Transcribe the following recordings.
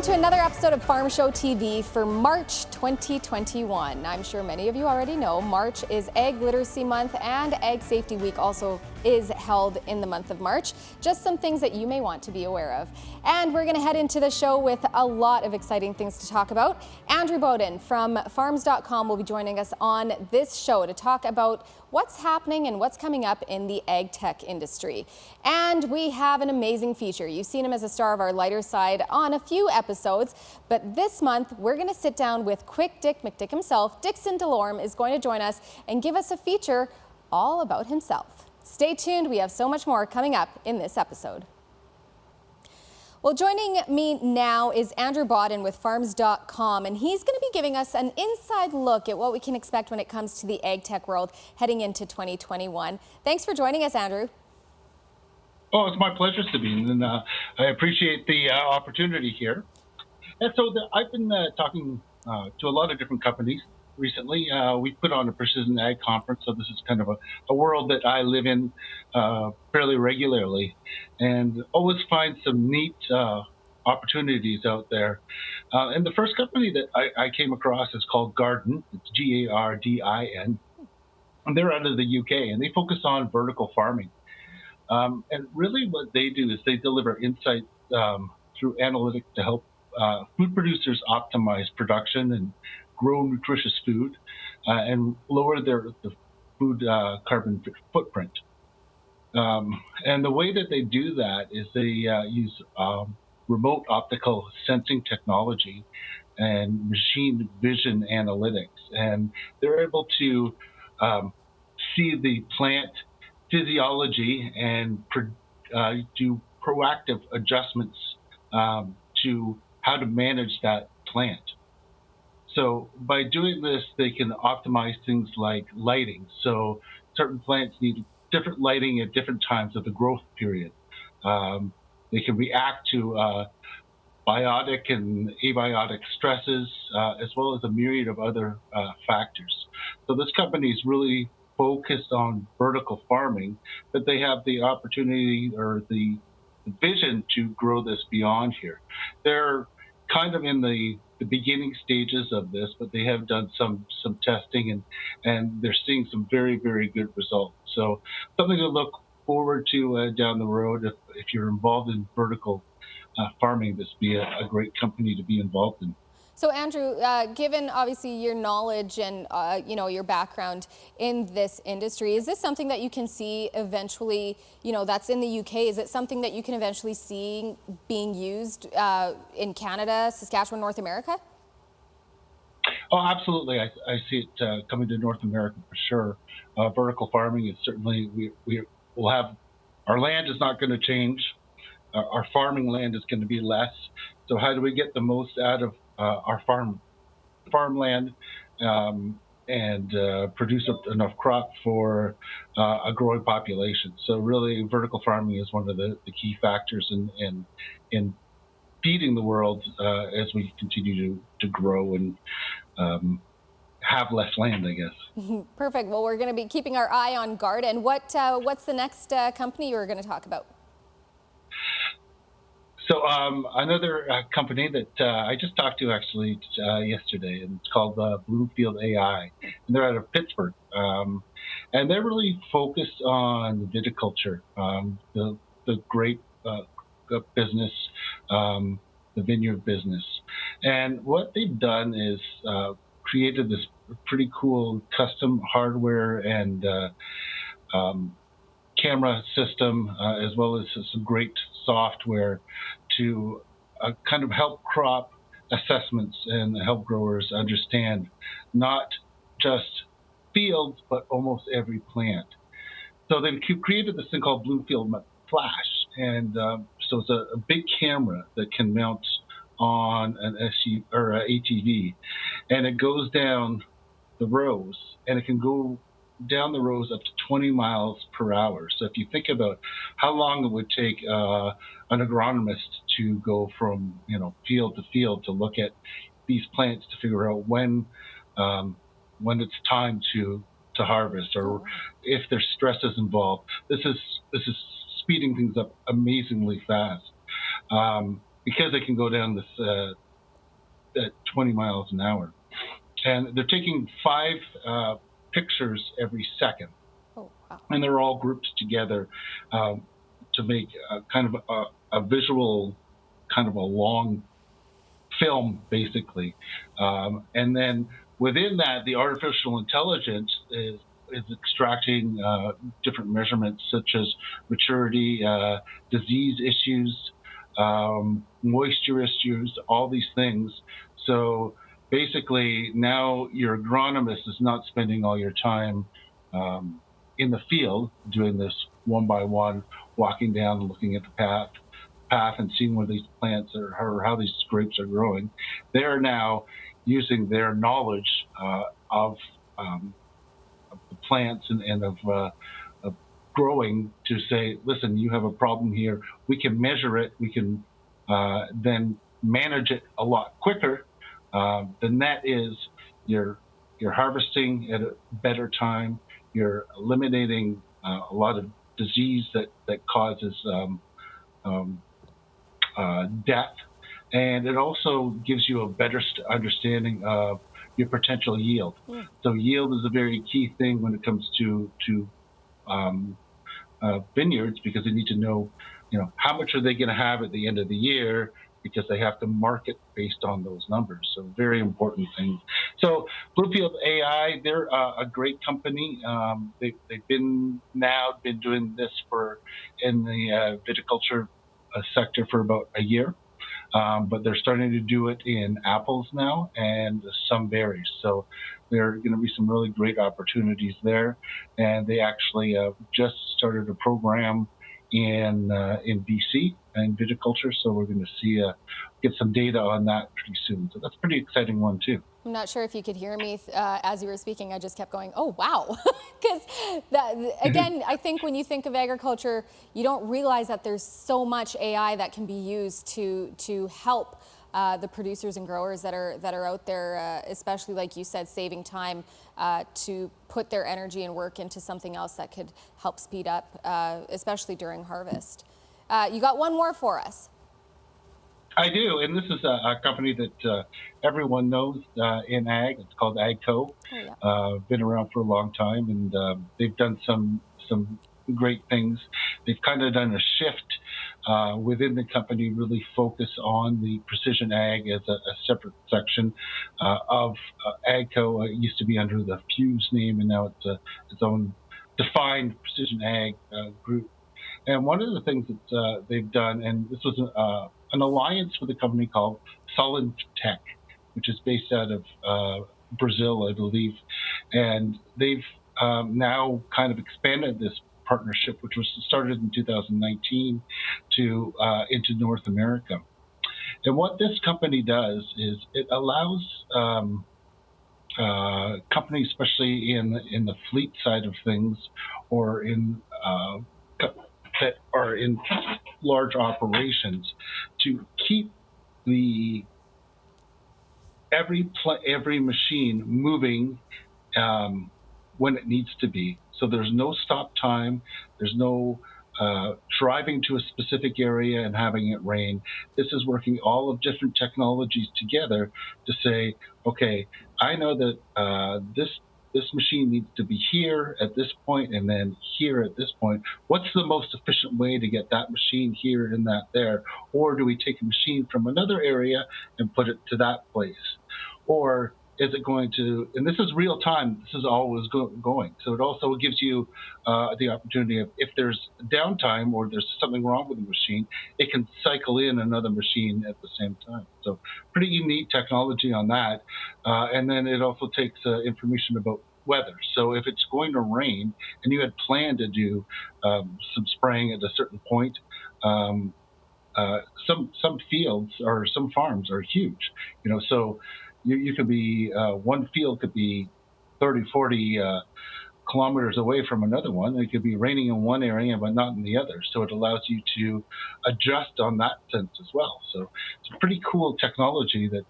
to another episode of Farm Show TV for March 2021. I'm sure many of you already know March is Ag Literacy Month, and Ag Safety Week also is held in the month of March. Just some things that you may want to be aware of. And we're going to head into the show with a lot of exciting things to talk about. Andrew Bawden from farms.com will be joining us on this show to talk about what's happening and what's coming up in the ag tech industry. And we have an amazing feature. You've seen him as a star of our lighter side on a few episodes, but this month we're going to sit down with quick Dick McDick himself. Dixon DeLorme is going to join us and give us a feature all about himself. Stay tuned, we have so much more coming up in this episode. Well, joining me now is Andrew Bawden with farms.com, and he's going to be giving us an inside look at what we can expect when it comes to the ag tech world heading into 2021. Thanks for joining us, Andrew. Oh, it's my pleasure, Sabeen, and I appreciate the opportunity here. And so I've been talking to a lot of different companies recently. We put on a precision ag conference, so this is kind of a world that I live in fairly regularly, and always find some neat opportunities out there. And the first company that I came across is called Garden. It's Gardin, and they're out of the UK, and they focus on vertical farming. And really what they do is they deliver insight through analytics to help food producers optimize production and grow nutritious food and lower the food carbon footprint. And the way that they do that is they use remote optical sensing technology and machine vision analytics. And they're able to see the plant physiology and do proactive adjustments to how to manage that plant. So by doing this, they can optimize things like lighting. So certain plants need different lighting at different times of the growth period. They can react to biotic and abiotic stresses, as well as a myriad of other factors. So this company is really focused on vertical farming, but they have the opportunity or the vision to grow this beyond here. They're kind of in the beginning stages of this, but they have done some testing and they're seeing some very, very good results. So something to look forward to down the road. If you're involved in vertical farming, this would be a great company to be involved in. So Andrew, given obviously your knowledge and your background in this industry, is this something that you can see eventually, that's in the UK, is it something that you can eventually see being used in Canada, Saskatchewan, North America? Oh, absolutely. I see it coming to North America for sure. Vertical farming is certainly, we will have, our land is not going to change. Our farming land is going to be less. So how do we get the most out of our farmland and produce enough crop for a growing population? So really, vertical farming is one of the key factors in feeding the world as we continue to grow and have less land, I guess. Perfect. Well, we're going to be keeping our eye on Garden. What's the next company you're going to talk about? So another company that I just talked to actually yesterday, and it's called Bloomfield AI, and they're out of Pittsburgh, and they're really focused on viticulture, the grape business, the vineyard business, and what they've done is created this pretty cool custom hardware and camera system, as well as some great software to kind of help crop assessments and help growers understand not just fields, but almost every plant. So they've created this thing called Bloomfield Flash, and so it's a big camera that can mount on an SUV or an ATV, and it goes down the rows, and it can go down the rows up to 20 miles per hour. So if you think about how long it would take an agronomist to go from field to field to look at these plants to figure out when it's time to harvest, or if there's stresses involved, this is speeding things up amazingly fast. Because it can go down this at 20 miles an hour. And they're taking 5 pictures every second. Oh, wow. And they're all grouped together to make kind of a visual, kind of a long film, basically. And then within that, the artificial intelligence is extracting different measurements such as maturity, disease issues, moisture issues, all these things. So basically, now your agronomist is not spending all your time in the field doing this one by one, walking down and looking at the path and seeing where these plants are or how these grapes are growing. They are now using their knowledge of the plants and of growing to say, listen, you have a problem here. We can measure it. We can then manage it a lot quicker. The net is you're harvesting at a better time. You're eliminating a lot of disease that causes death, and it also gives you a better understanding of your potential yield. Yeah. So yield is a very key thing when it comes to vineyards, because they need to know, how much are they going to have at the end of the year, because they have to market based on those numbers. So very important things. So Bluefield AI, they're a great company. They've been doing this in the viticulture sector for about a year. But they're starting to do it in apples now and some berries. So there are going to be some really great opportunities there. And they actually just started a program in BC in viticulture. So we're going to get some data on that pretty soon. So that's a pretty exciting one too. I'm not sure if you could hear me as you were speaking. I just kept going, oh, wow. Because again, I think when you think of agriculture, you don't realize that there's so much AI that can be used to help the producers and growers that are out there, especially like you said, saving time to put their energy and work into something else that could help speed up, especially during harvest. You got one more for us. I do, and this is a company that everyone knows in ag. It's called AGCO. Oh, yeah. Been around for a long time, and they've done some great things. They've kind of done a shift within the company, really focus on the precision ag as a separate section of AGCO. It used to be under the Fuse name, and now it's its own defined precision ag group. And one of the things that they've done, and this was an alliance with a company called Solid Tech, which is based out of Brazil, I believe. And they've now kind of expanded this partnership, which was started in 2019, into North America. And what this company does is it allows companies, especially in the fleet side of things, or that are in large operations, to keep every machine moving when it needs to be. So there's no stop time. There's no driving to a specific area and having it rain. This is working all of different technologies together to say, okay, I know that this machine needs to be here at this point and then here at this point. What's the most efficient way to get that machine here and that there? Or do we take a machine from another area and put it to that place? Or is it going to, and this is real time, this is always going. So it also gives you the opportunity of, if there's downtime or there's something wrong with the machine, it can cycle in another machine at the same time. So pretty neat technology on that. And then it also takes information about weather. So if it's going to rain and you had planned to do some spraying at a certain point, some fields or some farms are huge, so you could be, one field could be 30, 40 kilometers away from another one. It could be raining in one area but not in the other. So it allows you to adjust on that sense as well. So it's a pretty cool technology that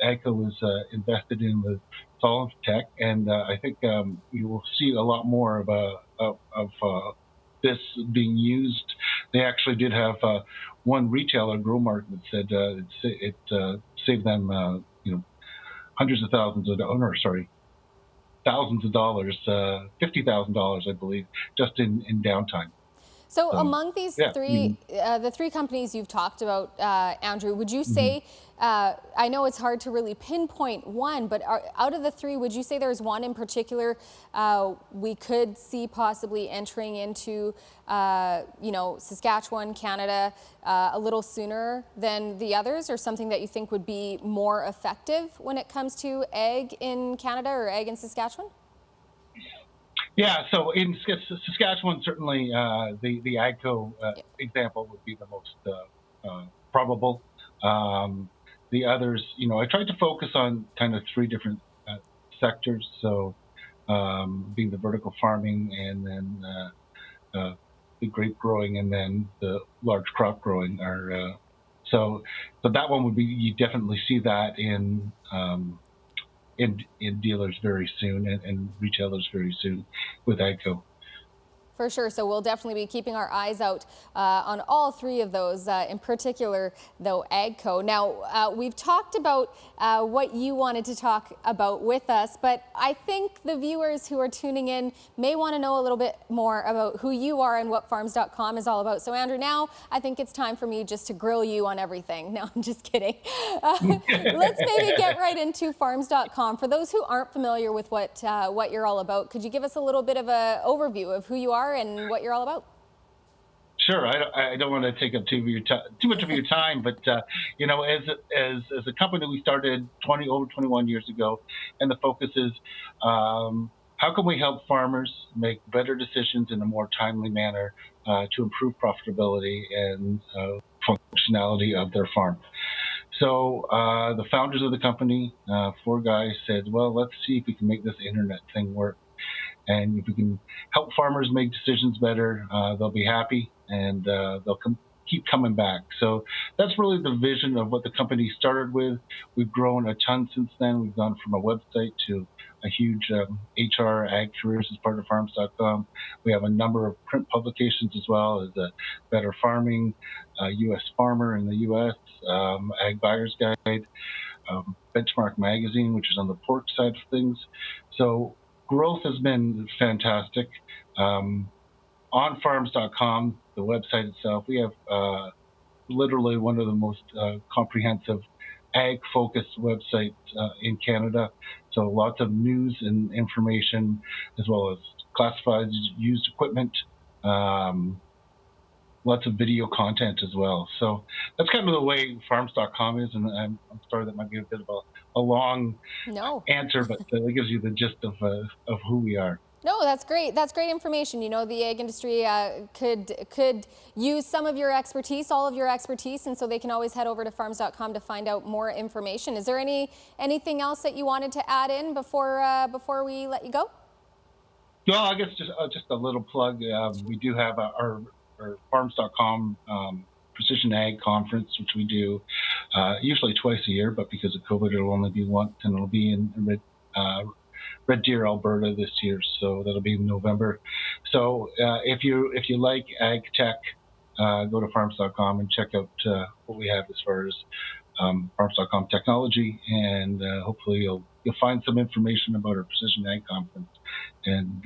AGCO is invested in with Solid Tech, and I think you will see a lot more of this being used. They actually did have one retailer, Growmark, that said it save them, hundreds of thousands of thousands of dollars, $50,000, I believe, just in downtime. So among these yeah, three, the three companies you've talked about, Andrew, would you say, I know it's hard to really pinpoint one, but out of the three, would you say there's one in particular we could see possibly entering into, Saskatchewan, Canada, a little sooner than the others, or something that you think would be more effective when it comes to ag in Canada or ag in Saskatchewan? Yeah, so in Saskatchewan, certainly the AGCO example would be the most probable. The others, I tried to focus on kind of three different sectors. So being the vertical farming, and then the grape growing, and then the large crop growing are. So that one would be, you definitely see that in dealers very soon, and retailers very soon with AGCO. For sure. So we'll definitely be keeping our eyes out on all three of those, in particular, though, AGCO. Now, we've talked about what you wanted to talk about with us, but I think the viewers who are tuning in may want to know a little bit more about who you are and what farms.com is all about. So, Andrew, now I think it's time for me just to grill you on everything. No, I'm just kidding. Let's maybe get right into farms.com. For those who aren't familiar with what you're all about, could you give us a little bit of an overview of who you are and what you're all about? Sure. I don't want to take up too much of your time, but as a company, we started over 21 years ago, and the focus is how can we help farmers make better decisions in a more timely manner to improve profitability and functionality of their farm. So the founders of the company, four guys, said, well, let's see if we can make this internet thing work. And if we can help farmers make decisions better, they'll be happy, and they'll keep coming back. So that's really the vision of what the company started with. We've grown a ton since then. We've gone from a website to a huge HR ag careers as part of farms.com. We have a number of print publications as well as a Better Farming, U.S. Farmer in the U.S., Ag Buyer's Guide, Benchmark Magazine, which is on the pork side of things. So growth has been fantastic. On farms.com, the website itself, we have literally one of the most comprehensive ag-focused websites in Canada. So lots of news and information, as well as classified used equipment, lots of video content as well. So that's kind of the way farms.com is, and I'm sorry that might be a bit of a long answer, but it gives you the gist of who we are. No, that's great. That's great information. The ag industry could use some of your expertise, all of your expertise, and so they can always head over to farms.com to find out more information. Is there anything else that you wanted to add in before we let you go? Well, I guess just a little plug. We do have our farms.com Precision Ag Conference, which we do usually twice a year, but because of COVID, it'll only be once, and it'll be in Red Deer, Alberta this year, so that'll be in November. So if you like ag tech, go to farms.com and check out what we have as far as farms.com technology, and hopefully you'll find some information about our Precision Ag Conference, and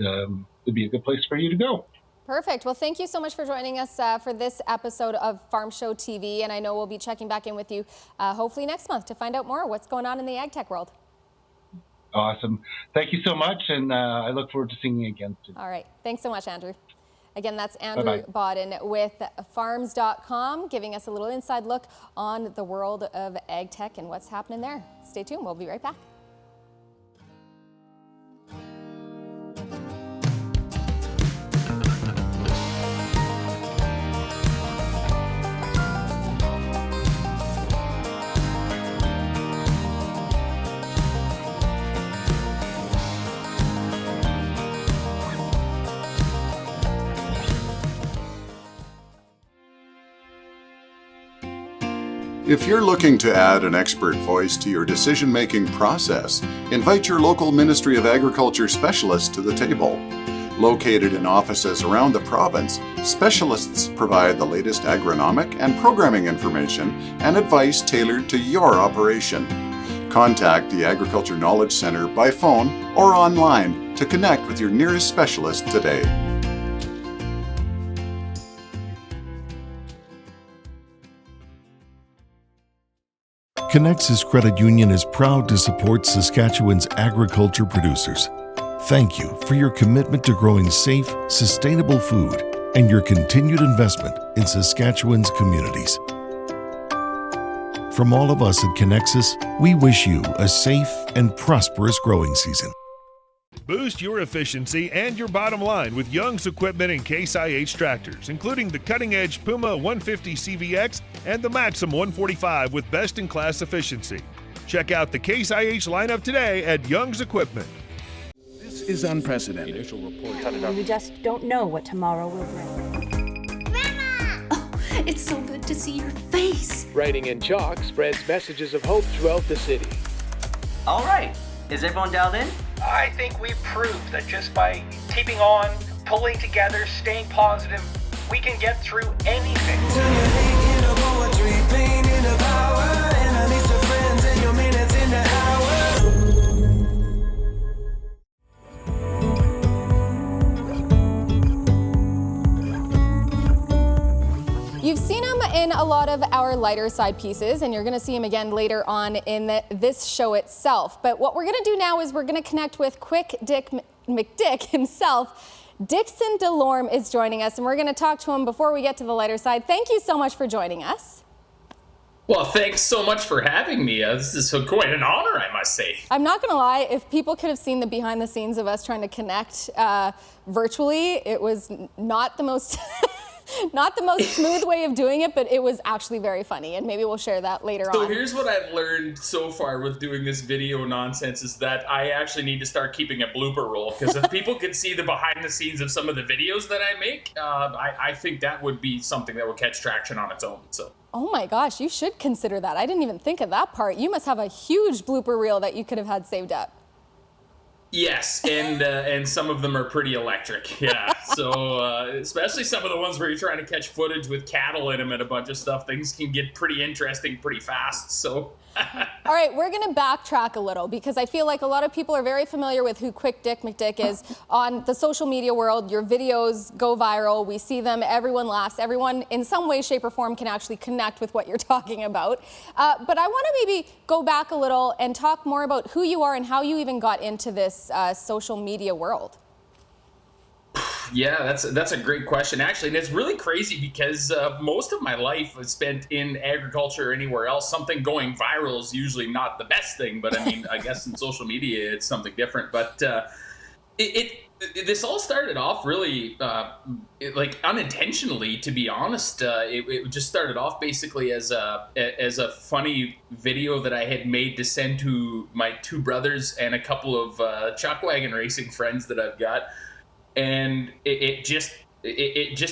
it'd be a good place for you to go. Perfect. Well, thank you so much for joining us for this episode of Farm Show TV, and I know we'll be checking back in with you hopefully next month to find out more what's going on in the ag tech world. Awesome. Thank you so much, and I look forward to seeing you again soon. All right. Thanks so much, Andrew. Again, that's Andrew Bawden with farms.com, giving us a little inside look on the world of ag tech and what's happening there. Stay tuned. We'll be right back. If you're looking to add an expert voice to your decision-making process, invite your local Ministry of Agriculture specialist to the table. Located in offices around the province, specialists provide the latest agronomic and programming information and advice tailored to your operation. Contact the Agriculture Knowledge Centre by phone or online to connect with your nearest specialist today. Connexus Credit Union is proud to support Saskatchewan's agriculture producers. Thank you for your commitment to growing safe, sustainable food and your continued investment in Saskatchewan's communities. From all of us at Connexus, we wish you a safe and prosperous growing season. Boost your efficiency and your bottom line with Young's equipment and Case IH tractors, including the cutting-edge Puma 150 CVX and the Maxim 145 with best-in-class efficiency. Check out the Case IH lineup today at Young's Equipment. This is unprecedented. Initial report. We just don't know what tomorrow will bring. Grandma! Oh, it's so good to see your face. Writing in chalk spreads messages of hope throughout the city. All right. Is everyone dialed in? I think we've proved that just by keeping on, pulling together, staying positive, we can get through anything. You've seen him in a lot of our lighter side pieces, and you're going to see him again later on in this show itself. But what we're going to do now is we're going to connect with Quick Dick McDick himself. Dixon DeLorme is joining us, and we're going to talk to him before we get to the lighter side. Thank you so much for joining us. Well, thanks so much for having me. This is quite an honor, I must say. I'm not going to lie, if people could have seen the behind the scenes of us trying to connect virtually, it was not the most... Not the most smooth way of doing it, but it was actually very funny, and maybe we'll share that later on. So here's what I've learned so far with doing this video nonsense is that I actually need to start keeping a blooper roll, because if people could see the behind the scenes of some of the videos that I make, I think that would be something that would catch traction on its own. So. Oh my gosh, you should consider that. I didn't even think of that part. You must have a huge blooper reel that you could have had saved up. Yes, and some of them are pretty electric, yeah. So especially some of the ones where you're trying to catch footage with cattle in them and a bunch of stuff, things can get pretty interesting pretty fast, so. All right, we're going to backtrack a little because I feel like a lot of people are very familiar with who Quick Dick McDick is on the social media world. Your videos go viral. We see them. Everyone laughs. Everyone in some way, shape, or form can actually connect with what you're talking about. But I want to maybe go back a little and talk more about who you are and how you even got into this social media world. Yeah, that's a great question, actually, and it's really crazy because most of my life was spent in agriculture or anywhere else. Something going viral is usually not the best thing, but I mean, I guess in social media it's something different. But this all started off really like unintentionally, to be honest. It just started off basically as a funny video that I had made to send to my two brothers and a couple of chuck wagon racing friends that I've got. And it just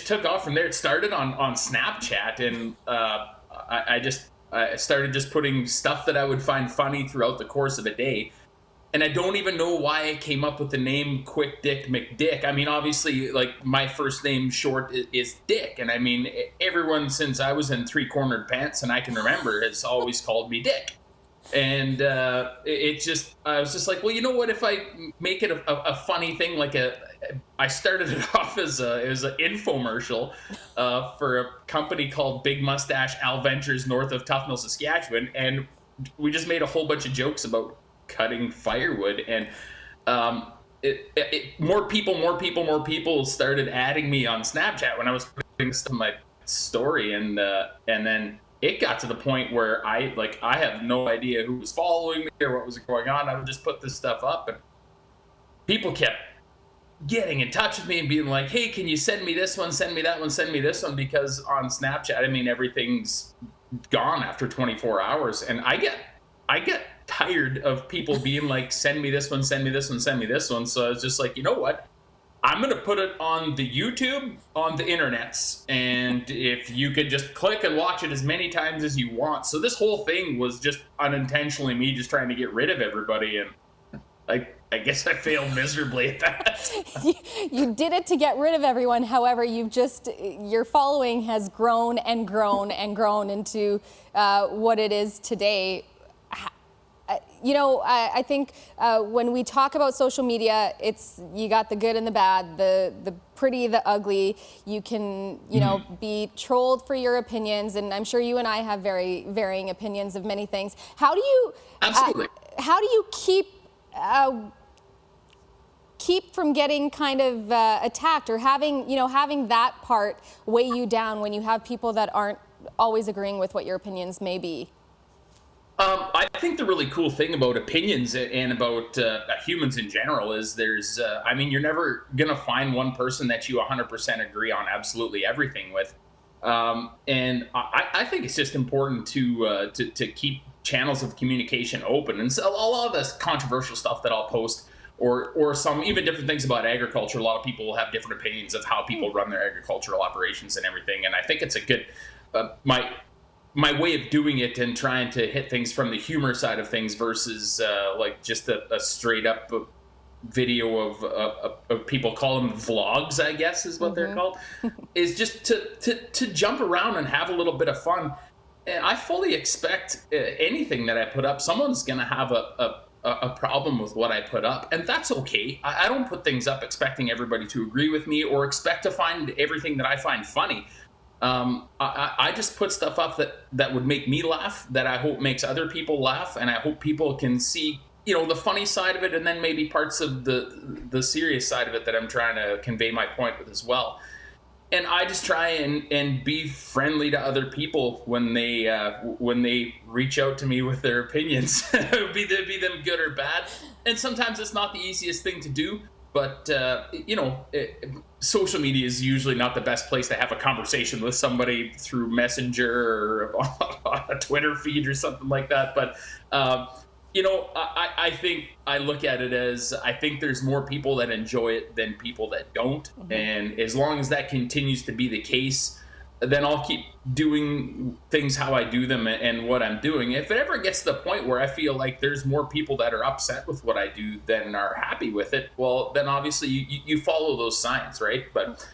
took off from there. It started on Snapchat, and I started just putting stuff that I would find funny throughout the course of a day. And I don't even know why I came up with the name Quick Dick McDick. I mean, obviously, like, my first name short is Dick, and I mean, everyone since I was in three-cornered pants and I can remember has always called me Dick. And I was just like, well, you know what? If I make it a funny thing, like I started it off as an infomercial for a company called Big Mustache Al Ventures north of Tuffnell, Saskatchewan, and we just made a whole bunch of jokes about cutting firewood, and more people started adding me on Snapchat when I was putting stuff in my story, and then it got to the point where I have no idea who was following me or what was going on. I would just put this stuff up, and people kept getting in touch with me and being like, hey, can you send me this one, send me that one, send me this one, because on Snapchat, I mean, everything's gone after 24 hours, and I get tired of people being like, send me this one, send me this one, send me this one. So I was just like, you know what? I'm going to put it on the YouTube, on the internets, and if you could just click and watch it as many times as you want. So this whole thing was just unintentionally me just trying to get rid of everybody, and I guess I failed miserably at that. You did it to get rid of everyone. However, your following has grown and grown and grown into what it is today. I think when we talk about social media, you got the good and the bad, the pretty, the ugly. You can, be trolled for your opinions, and I'm sure you and I have very varying opinions of many things. How do you Absolutely. How do you keep from getting kind of attacked, or having that part weigh you down when you have people that aren't always agreeing with what your opinions may be? I think the really cool thing about opinions and about humans in general is you're never going to find one person that you 100% agree on absolutely everything with. And I think it's just important to keep channels of communication open. And so a lot of this controversial stuff that I'll post, or some even different things about agriculture, a lot of people have different opinions of how people run their agricultural operations and everything. And I think it's a good, my way of doing it and trying to hit things from the humor side of things versus like just a straight up video of people call them vlogs, I guess is what they're called, is just to jump around and have a little bit of fun. And I fully expect anything that I put up, someone's going to have a problem with what I put up, and that's okay. I don't put things up expecting everybody to agree with me or expect to find everything that I find funny. I just put stuff up that would make me laugh, that I hope makes other people laugh, and I hope people can see, the funny side of it, and then maybe parts of the serious side of it that I'm trying to convey my point with as well. And I just try and be friendly to other people when they reach out to me with their opinions, be them good or bad. And sometimes it's not the easiest thing to do, but social media is usually not the best place to have a conversation with somebody through Messenger or on a Twitter feed or something like that. But I think I look at it as, I think there's more people that enjoy it than people that don't. And as long as that continues to be the case, then I'll keep doing things how I do them and what I'm doing. If it ever gets to the point where I feel like there's more people that are upset with what I do than are happy with it, well, then obviously you follow those signs, right? But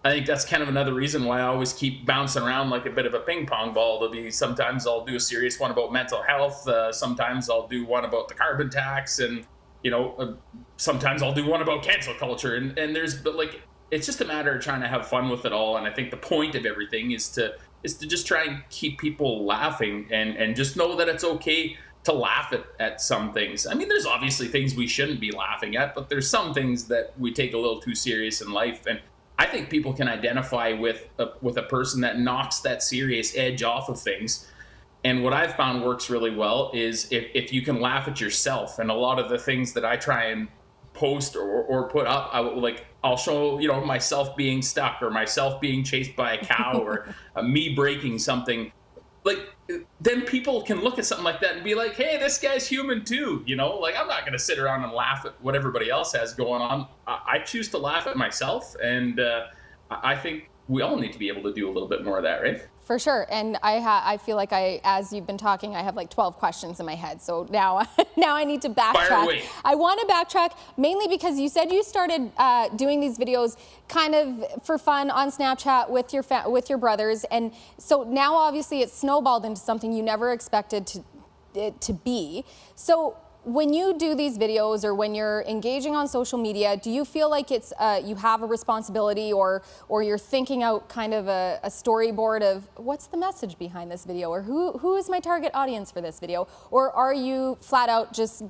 I think that's kind of another reason why I always keep bouncing around like a bit of a ping pong ball. Sometimes I'll do a serious one about mental health. Sometimes I'll do one about the carbon tax, and sometimes I'll do one about cancel culture. And it's just a matter of trying to have fun with it all. And I think the point of everything is to just try and keep people laughing and just know that it's okay to laugh at some things. I mean, there's obviously things we shouldn't be laughing at, but there's some things that we take a little too serious in life. And I think people can identify with a person that knocks that serious edge off of things. And what I've found works really well is if you can laugh at yourself. And a lot of the things that I try and post or put up, I'll show myself being stuck, or myself being chased by a cow, or me breaking something. Then people can look at something like that and be like, hey, this guy's human too. I'm not going to sit around and laugh at what everybody else has going on. I choose to laugh at myself, and I think we all need to be able to do a little bit more of that, right? For sure. And I feel like as you've been talking, I have like 12 questions in my head. So now I need to backtrack. Fire away. I want to backtrack mainly because you said you started doing these videos kind of for fun on Snapchat with your brothers. And so now obviously it's snowballed into something you never expected it to be. So when you do these videos, or when you're engaging on social media, do you feel like it's you have a responsibility, or you're thinking out kind of a storyboard of what's the message behind this video, or who is my target audience for this video? Or are you flat out just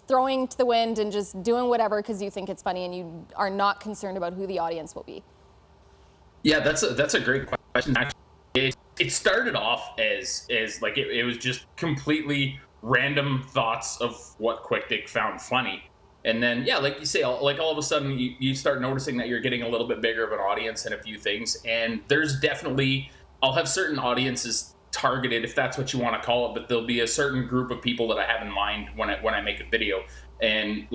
throwing to the wind and just doing whatever because you think it's funny and you are not concerned about who the audience will be? Yeah, that's a great question. Actually, it started off as like it was just completely random thoughts of what Quick Dick found funny. And then, yeah, like you say, all of a sudden you start noticing that you're getting a little bit bigger of an audience in a few things. And there's definitely, I'll have certain audiences targeted, if that's what you want to call it, but there'll be a certain group of people that I have in mind when I make a video. And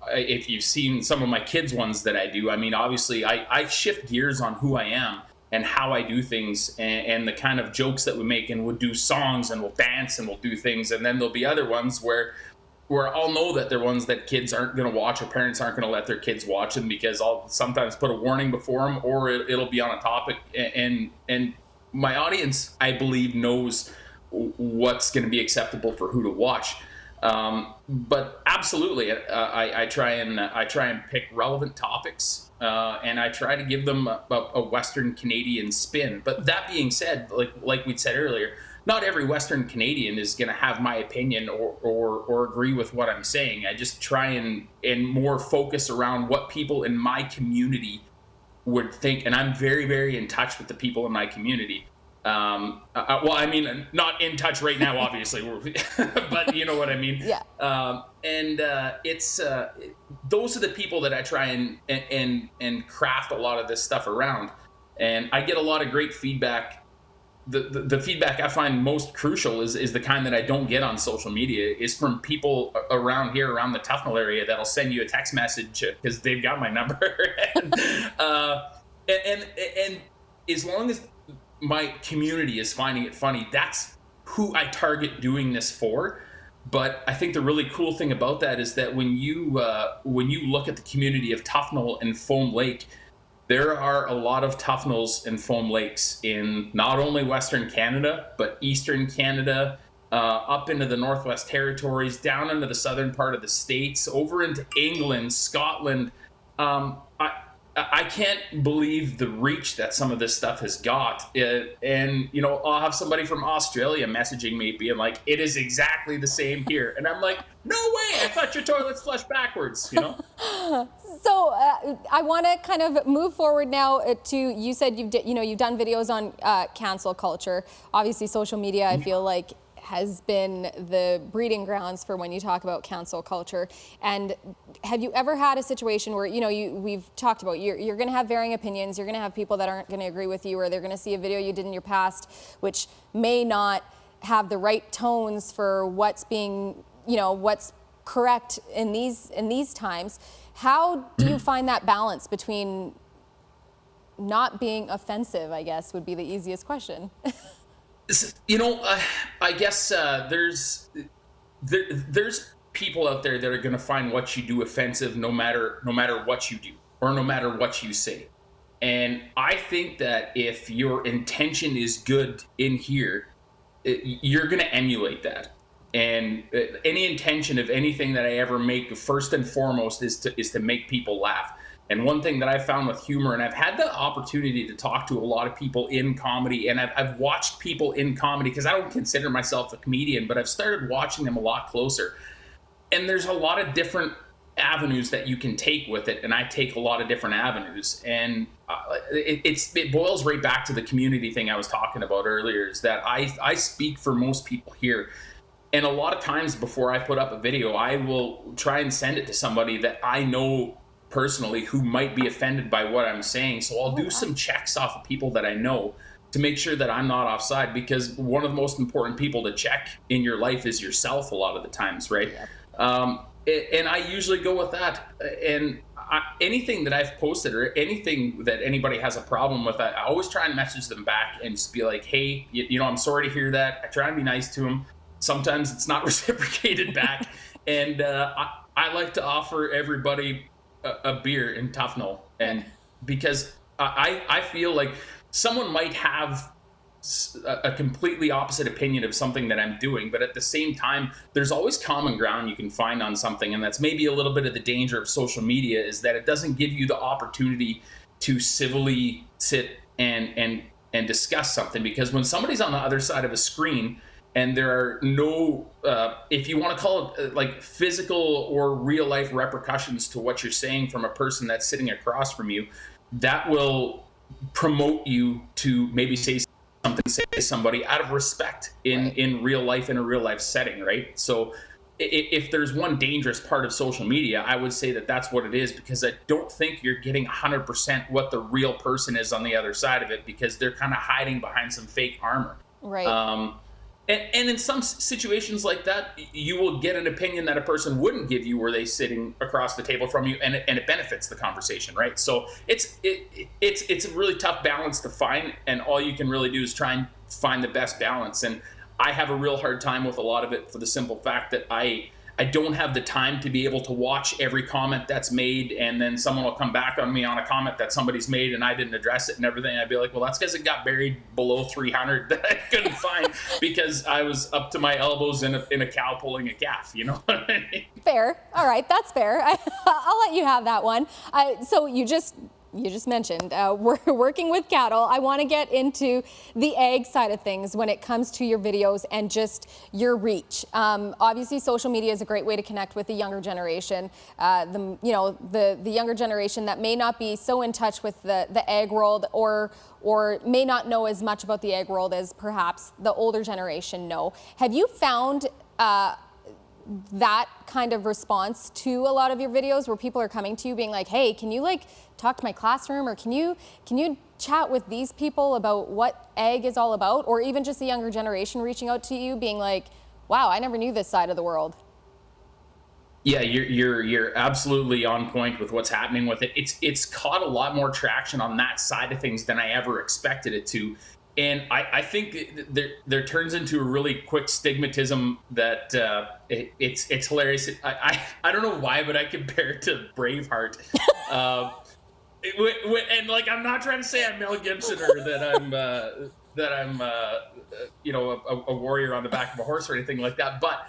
if you've seen some of my kids' ones that I do, I mean, obviously I shift gears on who I am and how I do things, and the kind of jokes that we make, and we'll do songs, and we'll dance, and we'll do things. And then there'll be other ones where where I'll know that they're ones that kids aren't going to watch, or parents aren't going to let their kids watch them, because I'll sometimes put a warning before them, or it'll be on a topic. And my audience, I believe, knows what's going to be acceptable for who to watch. But absolutely, I try and pick relevant topics, and I try to give them a Western Canadian spin. But that being said, like we said earlier, not every Western Canadian is going to have my opinion or agree with what I'm saying. I just try and more focus around what people in my community would think, and I'm very, very in touch with the people in my community. Well, I mean, not in touch right now, obviously, but you know what I mean? Yeah. It's those are the people that I try and craft a lot of this stuff around, and I get a lot of great feedback. The feedback I find most crucial is the kind that I don't get on social media, is from people around here, around the Tufnell area, that'll send you a text message because they've got my number. and as long as my community is finding it funny, that's who I target doing this for. But I think the really cool thing about that is that when you look at the community of Tufnell and Foam Lake, there are a lot of Tufnells and Foam Lakes in not only Western Canada, but Eastern Canada, up into the Northwest Territories, down into the southern part of the States, over into England, Scotland. I can't believe the reach that some of this stuff has got. And, you know, I'll have somebody from Australia messaging me being like, it is exactly the same here. And I'm like, no way, I thought your toilets flush backwards, you know? So I want to kind of move forward now to, you said you've done videos on cancel culture. Obviously, social media, I feel like, has been the breeding grounds for when you talk about cancel culture. And have you ever had a situation where, you know, we've talked about you're going to have varying opinions, you're going to have people that aren't going to agree with you, or they're going to see a video you did in your past which may not have the right tones for what's being, you know, what's correct in these times. How do you find that balance between not being offensive, I guess, would be the easiest question. You know, I guess there's people out there that are going to find what you do offensive, no matter what you do or no matter what you say. And I think that if your intention is good in here, you're going to emulate that. And any intention of anything that I ever make, first and foremost, is to make people laugh. And one thing that I found with humor, and I've had the opportunity to talk to a lot of people in comedy, and I've watched people in comedy, because I don't consider myself a comedian, but I've started watching them a lot closer. And there's a lot of different avenues that you can take with it, and I take a lot of different avenues. And it boils right back to the community thing I was talking about earlier, is that I speak for most people here. And a lot of times before I put up a video, I will try and send it to somebody that I know personally who might be offended by what I'm saying. So I'll do some checks off of people that I know to make sure that I'm not offside, because one of the most important people to check in your life is yourself a lot of the times, right? And I usually go with that. And anything that I've posted or anything that anybody has a problem with, I always try and message them back and just be like, hey, you know, I'm sorry to hear that. I try and be nice to them. Sometimes it's not reciprocated back. And I like to offer everybody a beer in Tufnell, and because I feel like someone might have a completely opposite opinion of something that I'm doing, but at the same time, there's always common ground you can find on something. And that's maybe a little bit of the danger of social media, is that it doesn't give you the opportunity to civilly sit and discuss something. Because when somebody's on the other side of a screen, and there are no, if you want to call it like physical or real life repercussions to what you're saying from a person that's sitting across from you, that will promote you to maybe say something, say to somebody out of respect in real life, in a real life setting, right? So if there's one dangerous part of social media, I would say that that's what it is, because I don't think you're getting 100% what the real person is on the other side of it, because they're kind of hiding behind some fake armor. Right. And in some situations like that, you will get an opinion that a person wouldn't give you were they sitting across the table from you, and it benefits the conversation, right? So it's a really tough balance to find, and all you can really do is try and find the best balance. And I have a real hard time with a lot of it for the simple fact that I I don't have the time to be able to watch every comment that's made, and then someone will come back on me on a comment that somebody's made and I didn't address it and everything. I'd be like, well, that's because it got buried below 300 that I couldn't find because I was up to my elbows in a cow pulling a calf, you know what I mean? Fair. All right, that's fair. I'll let you have that one. So you just mentioned we're working with cattle. I want to get into the egg side of things when it comes to your videos and just your reach. Obviously, social media is a great way to connect with the younger generation. The younger generation that may not be so in touch with the egg world or may not know as much about the egg world as perhaps the older generation know. Have you found that kind of response to a lot of your videos where people are coming to you being like, hey, can you like talk to my classroom, or can you chat with these people about what egg is all about? Or even just the younger generation reaching out to you being like, wow, I never knew this side of the world. Yeah, you're absolutely on point with what's happening with it. It's caught a lot more traction on that side of things than I ever expected it to. And I think there turns into a really quick stigmatism that it's hilarious. I don't know why, but I compare it to Braveheart. And like, I'm not trying to say I'm Mel Gibson or that I'm a warrior on the back of a horse or anything like that. But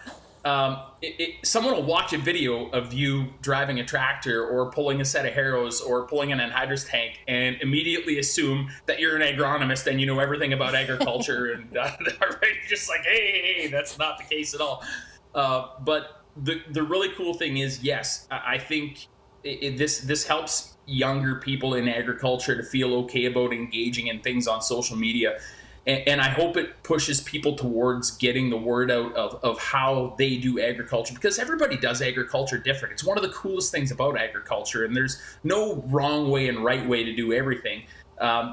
someone will watch a video of you driving a tractor or pulling a set of harrows or pulling an anhydrous tank and immediately assume that you're an agronomist and you know everything about agriculture and just like, hey, that's not the case at all. But the really cool thing is, yes, I think this helps younger people in agriculture to feel okay about engaging in things on social media. And I hope it pushes people towards getting the word out of how they do agriculture, because everybody does agriculture different. It's one of the coolest things about agriculture, and there's no wrong way and right way to do everything.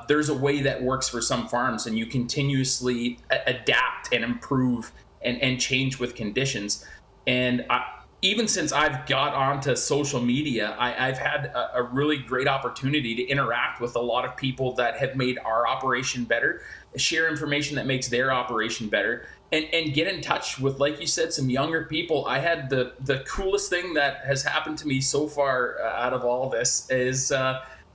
There's a way that works for some farms, and you continuously adapt and improve and change with conditions. And even since I've got onto social media, I've had a really great opportunity to interact with a lot of people that have made our operation better, share information that makes their operation better, and get in touch with, like you said, some younger people. I had the coolest thing that has happened to me so far out of all this is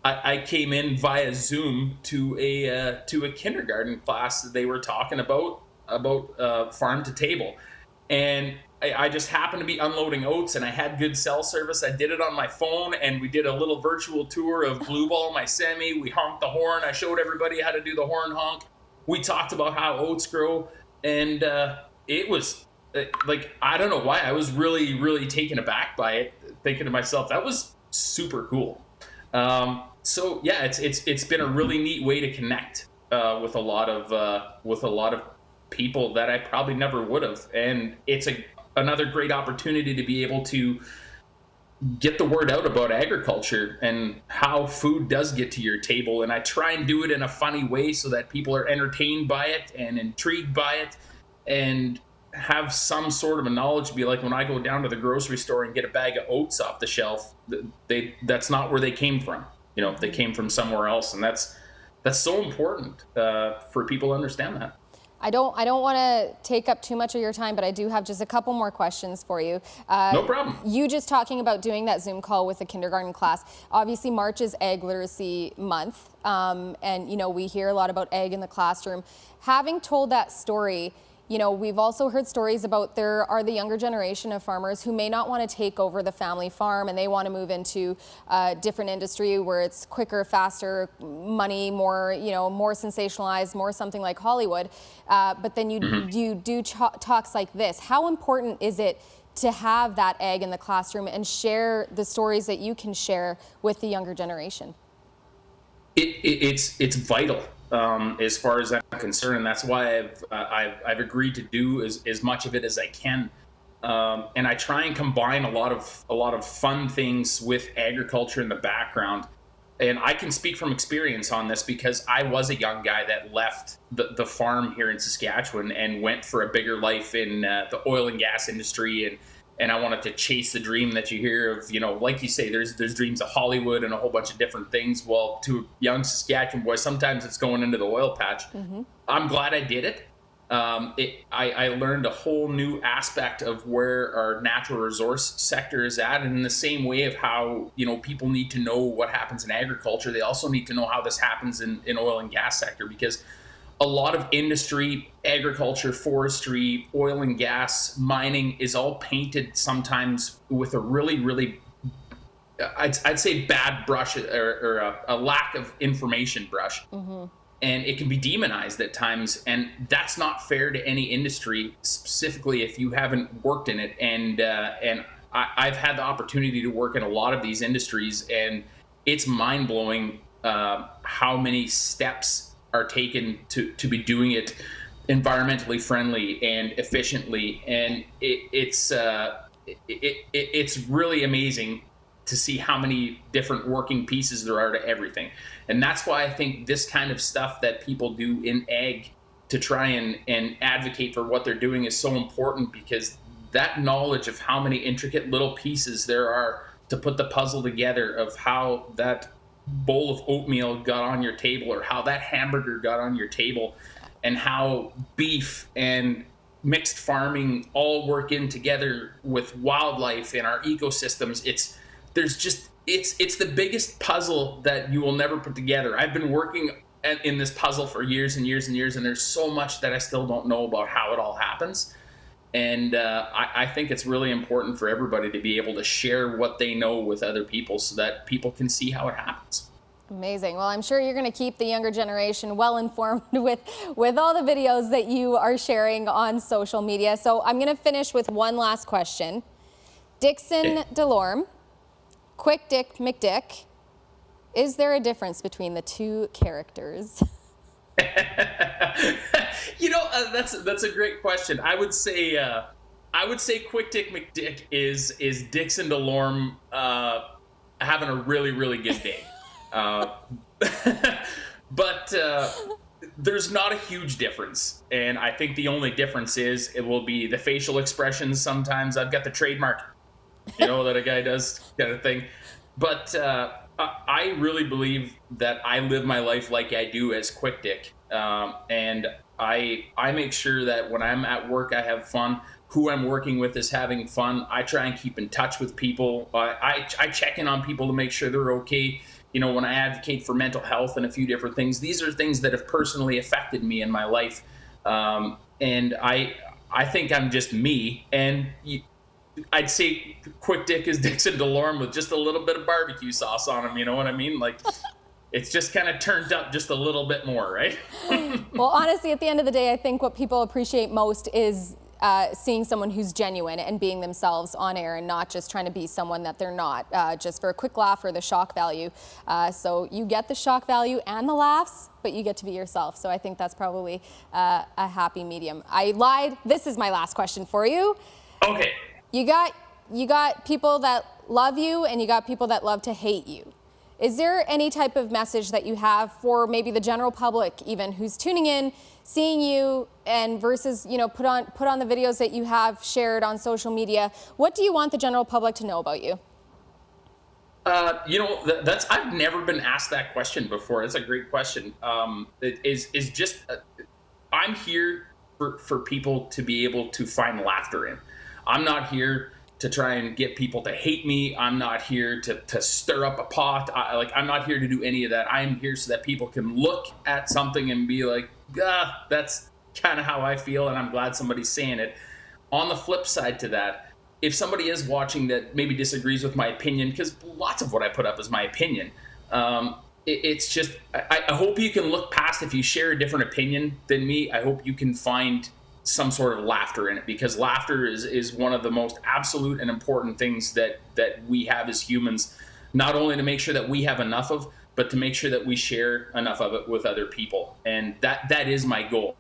I came in via Zoom to a kindergarten class that they were talking about farm to table. And I just happened to be unloading oats, and I had good cell service. I did it on my phone, and we did a little virtual tour of Blue Ball, my semi. We honked the horn. I showed everybody how to do the horn honk. We talked about how oats grow, and it was like, I don't know why, I was really, really taken aback by it, thinking to myself, that was super cool. So yeah, it's been a really neat way to connect with a lot of people that I probably never would have, and it's another great opportunity to be able to get the word out about agriculture and how food does get to your table. And I try and do it in a funny way so that people are entertained by it and intrigued by it and have some sort of a knowledge to be like, when I go down to the grocery store and get a bag of oats off the shelf, that's not where they came from. You know, they came from somewhere else. And that's so important for people to understand that. I don't want to take up too much of your time, but I do have just a couple more questions for you. No problem. You just talking about doing that Zoom call with the kindergarten class. Obviously, March is Egg Literacy Month, and we hear a lot about egg in the classroom. Having told that story, we've also heard stories about there are the younger generation of farmers who may not want to take over the family farm, and they want to move into a different industry where it's quicker, faster, money, more, more sensationalized, more something like Hollywood. But then you do talks like this. How important is it to have that egg in the classroom and share the stories that you can share with the younger generation? It's vital. As far as I'm concerned, and that's why I've agreed to do as much of it as I can, and I try and combine a lot of fun things with agriculture in the background. And I can speak from experience on this because I was a young guy that left the farm here in Saskatchewan and went for a bigger life in the oil and gas industry, and I wanted to chase the dream that you hear of, like you say, there's dreams of Hollywood and a whole bunch of different things. Well, to a young Saskatchewan boy, sometimes it's going into the oil patch. Mm-hmm. I'm glad I did it. I learned a whole new aspect of where our natural resource sector is at. And in the same way of how, people need to know what happens in agriculture, they also need to know how this happens in oil and gas sector, because a lot of industry, agriculture, forestry, oil and gas, mining is all painted sometimes with a really, really, I'd say bad brush, or a lack of information brush. Mm-hmm. And it can be demonized at times. And that's not fair to any industry, specifically if you haven't worked in it. And I've had the opportunity to work in a lot of these industries, and it's mind blowing how many steps are taken to be doing it environmentally friendly and efficiently. And it's really amazing to see how many different working pieces there are to everything. And that's why I think this kind of stuff that people do in ag to try and advocate for what they're doing is so important, because that knowledge of how many intricate little pieces there are to put the puzzle together of how that bowl of oatmeal got on your table, or how that hamburger got on your table, and how beef and mixed farming all work in together with wildlife and our ecosystems. It's the biggest puzzle that you will never put together. I've been working in this puzzle for years and years and years, and there's so much that I still don't know about how it all happens. And I think it's really important for everybody to be able to share what they know with other people, so that people can see how it happens. Amazing. Well, I'm sure you're going to keep the younger generation well informed with all the videos that you are sharing on social media. So I'm going to finish with one last question. Dixon DeLorme, Quick Dick McDick. Is there a difference between the two characters? That's a great question. I would say Quick Dick McDick is Dixon DeLorme having a really, really good day. But there's not a huge difference, and I think the only difference is it will be the facial expressions. Sometimes I've got the trademark, that a guy does, kind of thing. But I really believe that I live my life like I do as Quick Dick, and I make sure that when I'm at work, I have fun. Who I'm working with is having fun. I try and keep in touch with people. I check in on people to make sure they're okay. When I advocate for mental health and a few different things, these are things that have personally affected me in my life. And I think I'm just me. And I'd say Quick Dick is Dixon DeLorme with just a little bit of barbecue sauce on him. You know what I mean? Like, it's just kind of turned up just a little bit more, right? Well, honestly, at the end of the day, I think what people appreciate most is seeing someone who's genuine and being themselves on air, and not just trying to be someone that they're not, just for a quick laugh or the shock value. So you get the shock value and the laughs, but you get to be yourself. So I think that's probably a happy medium. I lied. This is my last question for you. Okay. You got people that love you, and you got people that love to hate you. Is there any type of message that you have for maybe the general public, even who's tuning in, seeing you, and versus put on the videos that you have shared on social media? What do you want the general public to know about you? I've never been asked that question before. That's a great question. I'm here for people to be able to find laughter in. I'm not here to try and get people to hate me. I'm not here to stir up a pot. I'm not here to do any of that. I'm here so that people can look at something and be like, that's kind of how I feel, and I'm glad somebody's saying it. On the flip side to that, if somebody is watching that maybe disagrees with my opinion, because lots of what I put up is my opinion, it's just, I hope you can look past, if you share a different opinion than me, I hope you can find some sort of laughter in it, because laughter is one of the most absolute and important things that we have as humans, not only to make sure that we have enough of, but to make sure that we share enough of it with other people. And that is my goal.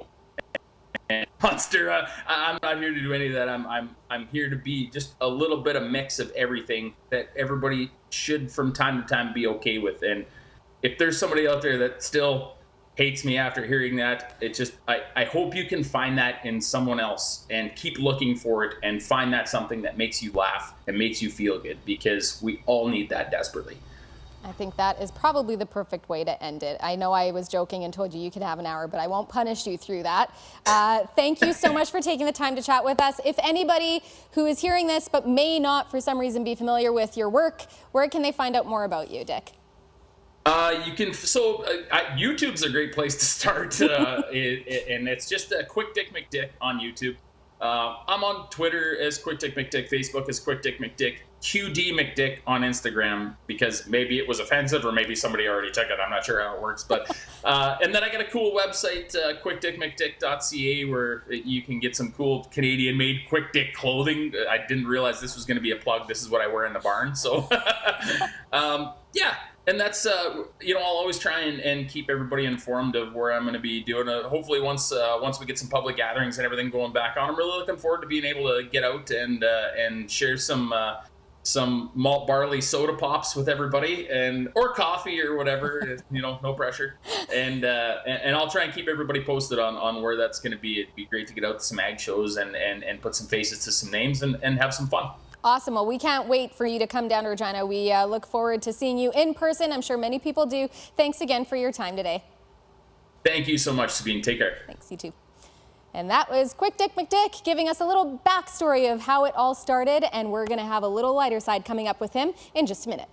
And Monster, I'm not here to do any of that. I'm here to be just a little bit of mix of everything that everybody should from time to time be okay with. And if there's somebody out there that still hates me after hearing that, it's just, I hope you can find that in someone else and keep looking for it and find that something that makes you laugh and makes you feel good, because we all need that desperately. I think that is probably the perfect way to end it. I know I was joking and told you could have an hour, but I won't punish you through that. Thank you so much for taking the time to chat with us. If anybody who is hearing this but may not for some reason be familiar with your work, where can they find out more about you, Dick? YouTube's a great place to start, and it's just Quick Dick McDick on YouTube. I'm on Twitter as Quick Dick McDick, Facebook as Quick Dick McDick, QD McDick on Instagram, because maybe it was offensive or maybe somebody already took it. I'm not sure how it works, but and then I got a cool website, quickdickmcdick.ca, where you can get some cool Canadian-made Quick Dick clothing. I didn't realize this was going to be a plug. This is what I wear in the barn, so yeah. And that's, I'll always try and keep everybody informed of where I'm going to be doing it. Hopefully once we get some public gatherings and everything going back on, I'm really looking forward to being able to get out and share some malt barley soda pops with everybody, or coffee or whatever, no pressure. And I'll try and keep everybody posted on where that's going to be. It'd be great to get out to some ag shows and put some faces to some names and have some fun. Awesome. Well, we can't wait for you to come down to Regina. We look forward to seeing you in person. I'm sure many people do. Thanks again for your time today. Thank you so much, Sabeen. Take care. Thanks, you too. And that was Quick Dick McDick giving us a little backstory of how it all started, and we're going to have a little lighter side coming up with him in just a minute.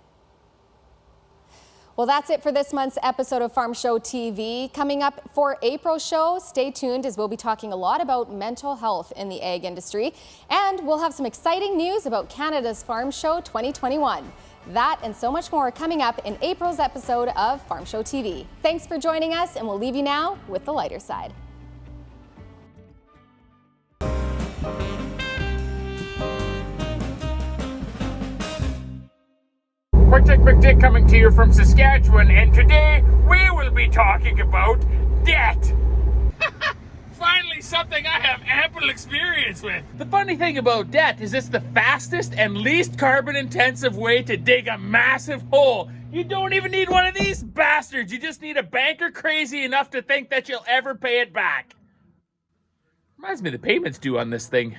Well, that's it for this month's episode of Farm Show TV. Coming up for April's show, stay tuned as we'll be talking a lot about mental health in the ag industry. And we'll have some exciting news about Canada's Farm Show 2021. That and so much more coming up in April's episode of Farm Show TV. Thanks for joining us, and we'll leave you now with the lighter side. Quick Dick McDick coming to you from Saskatchewan, and today we will be talking about debt. Finally, something I have ample experience with. The funny thing about debt is it's the fastest and least carbon-intensive way to dig a massive hole. You don't even need one of these bastards. You just need a banker crazy enough to think that you'll ever pay it back. Reminds me of the payments due on this thing.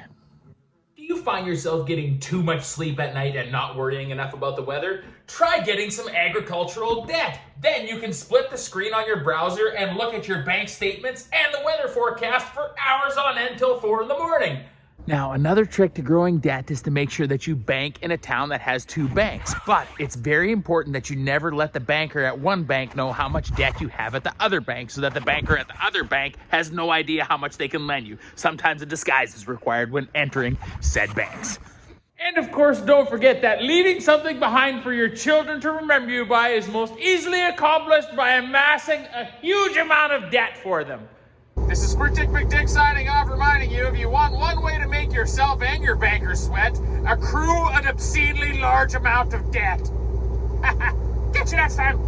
Do you find yourself getting too much sleep at night and not worrying enough about the weather? Try getting some agricultural debt. Then you can split the screen on your browser and look at your bank statements and the weather forecast for hours on end till 4 in the morning. Now, another trick to growing debt is to make sure that you bank in a town that has 2 banks. But it's very important that you never let the banker at one bank know how much debt you have at the other bank, so that the banker at the other bank has no idea how much they can lend you. Sometimes a disguise is required when entering said banks. And of course, don't forget that leaving something behind for your children to remember you by is most easily accomplished by amassing a huge amount of debt for them. This is Quick Dick McDick signing off, reminding you, if you want one way to make yourself and your banker sweat, accrue an obscenely large amount of debt. Catch you next time.